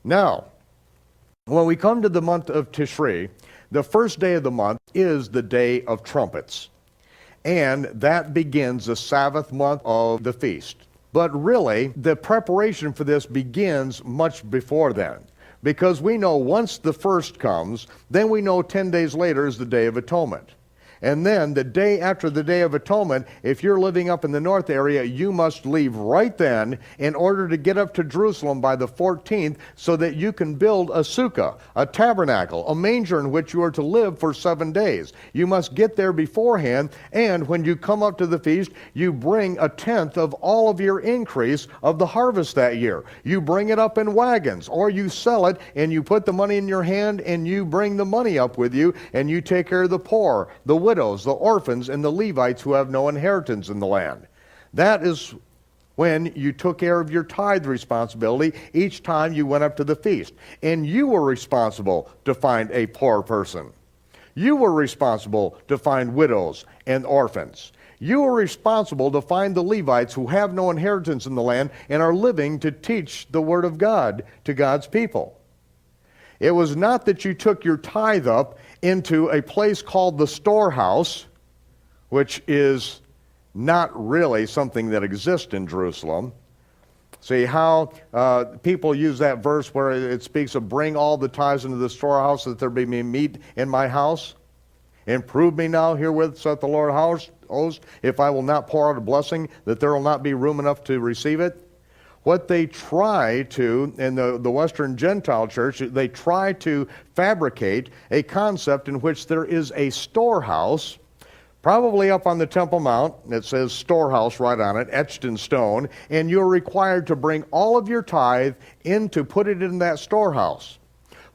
Now, when we come to the month of Tishri, the first day of the month is the Day of Trumpets. And that begins the Sabbath month of the feast. But really, the preparation for this begins much before then. Because we know once the first comes, then we know 10 days later is the Day of Atonement. And then the day after the Day of Atonement, if you're living up in the north area, you must leave right then in order to get up to Jerusalem by the 14th so that you can build a sukkah, a tabernacle, a manger in which you are to live for 7 days. You must get there beforehand, and when you come up to the feast, you bring a tenth of all of your increase of the harvest that year. You bring it up in wagons, or you sell it, and you put the money in your hand, and you bring the money up with you, and you take care of the poor, the widows, the orphans, and the Levites who have no inheritance in the land. That is when you took care of your tithe responsibility each time you went up to the feast. And you were responsible to find a poor person. You were responsible to find widows and orphans. You were responsible to find the Levites who have no inheritance in the land and are living to teach the word of God to God's people. It was not that you took your tithe up into a place called the storehouse, which is not really something that exists in Jerusalem. See how people use that verse where it speaks of bring all the tithes into the storehouse that there be meat in my house? And prove me now herewith, saith the Lord host, if I will not pour out a blessing, that there will not be room enough to receive it. What they try to, in the Western Gentile church, they try to fabricate a concept in which there is a storehouse, probably up on the Temple Mount. It says storehouse right on it, etched in stone, and you're required to bring all of your tithe in to put it in that storehouse.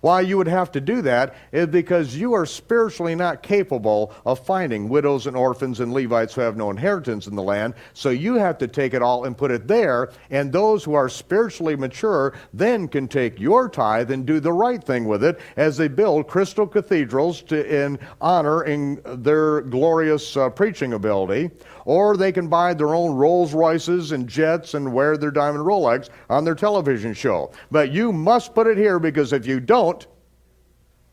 Why you would have to do that is because you are spiritually not capable of finding widows and orphans and Levites who have no inheritance in the land, so you have to take it all and put it there, and those who are spiritually mature then can take your tithe and do the right thing with it as they build crystal cathedrals in honor in their glorious preaching ability, or they can buy their own Rolls Royces and jets and wear their diamond Rolex on their television show. But you must put it here, because if you don't,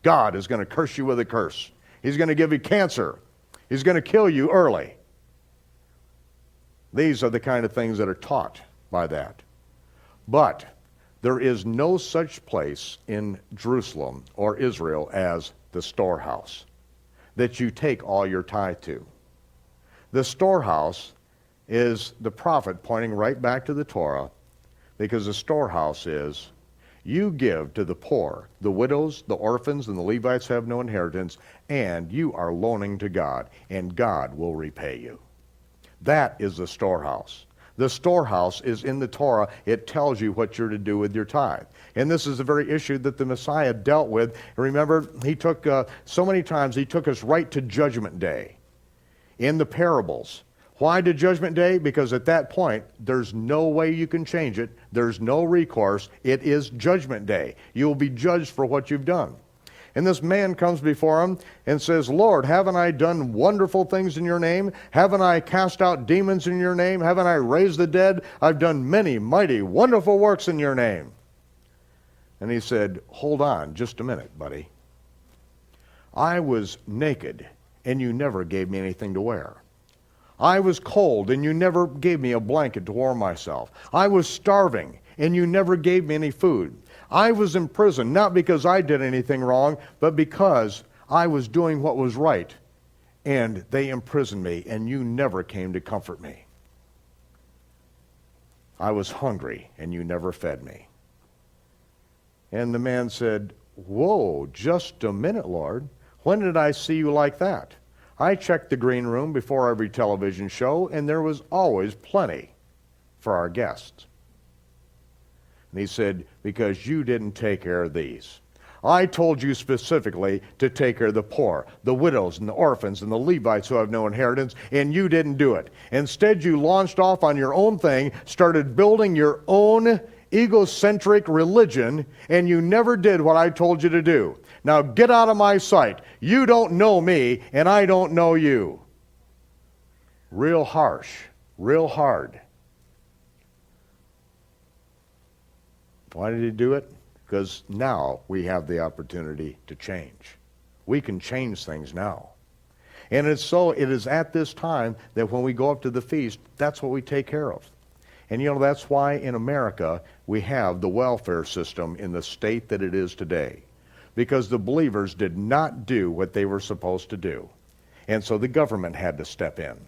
God is going to curse you with a curse. He's going to give you cancer. He's going to kill you early. These are the kind of things that are taught by that. But there is no such place in Jerusalem or Israel as the storehouse that you take all your tithe to. The storehouse is the prophet pointing right back to the Torah, because the storehouse is you give to the poor, the widows, the orphans, and the Levites have no inheritance, and you are loaning to God, and God will repay you. That is the storehouse. The storehouse is in the Torah. It tells you what you're to do with your tithe. And this is the very issue that the Messiah dealt with. Remember, he took so many times, he took us right to Judgment Day in the parables. Why to Judgment Day? Because at that point, there's no way you can change it. There's no recourse. It is Judgment Day. You will be judged for what you've done. And this man comes before him and says, Lord, haven't I done wonderful things in your name? Haven't I cast out demons in your name? Haven't I raised the dead? I've done many mighty, wonderful works in your name. And he said, hold on just a minute, buddy. I was naked, and you never gave me anything to wear. I was cold, and you never gave me a blanket to warm myself. I was starving, and you never gave me any food. I was in prison, not because I did anything wrong, but because I was doing what was right. And they imprisoned me, and you never came to comfort me. I was hungry, and you never fed me. And the man said, whoa, just a minute, Lord. When did I see you like that? I checked the green room before every television show, and there was always plenty for our guests. And he said, because you didn't take care of these. I told you specifically to take care of the poor, the widows and the orphans and the Levites who have no inheritance, and you didn't do it. Instead, you launched off on your own thing, started building your own egocentric religion, and you never did what I told you to do. Now get out of my sight. You don't know me, and I don't know you. Real harsh, real hard. Why did he do it? because now we have the opportunity to change. We can change things now. And it is at this time that when we go up to the feast, that's what we take care of. And that's why in America we have the welfare system in the state that it is today. Because the believers did not do what they were supposed to do. And so the government had to step in.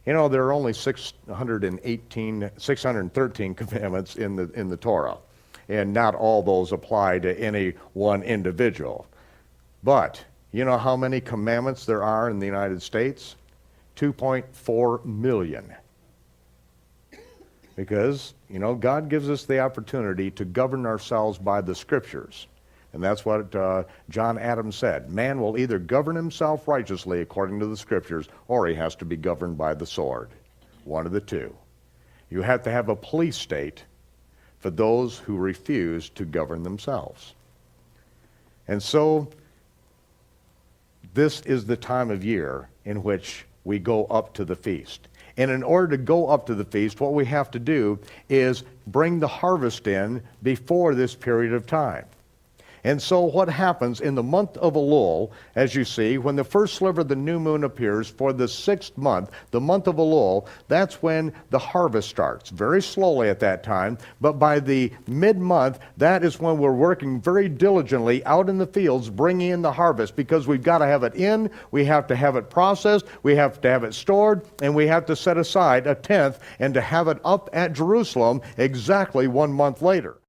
There are only 613 commandments in the Torah. And not all those apply to any one individual. But you know how many commandments there are in the United States? 2.4 million. Because, God gives us the opportunity to govern ourselves by the Scriptures. And that's what John Adams said. Man will either govern himself righteously according to the Scriptures, or he has to be governed by the sword. One of the two. You have to have a police state for those who refuse to govern themselves. And so, this is the time of year in which we go up to the feast. And in order to go up to the feast, what we have to do is bring the harvest in before this period of time. And so what happens in the month of Elul, as you see, when the first sliver of the new moon appears for the 6th month, the month of Elul, that's when the harvest starts. Very slowly at that time, but by the mid-month, that is when we're working very diligently out in the fields, bringing in the harvest, because we've got to have it in, we have to have it processed, we have to have it stored, and we have to set aside a tenth and to have it up at Jerusalem exactly 1 month later.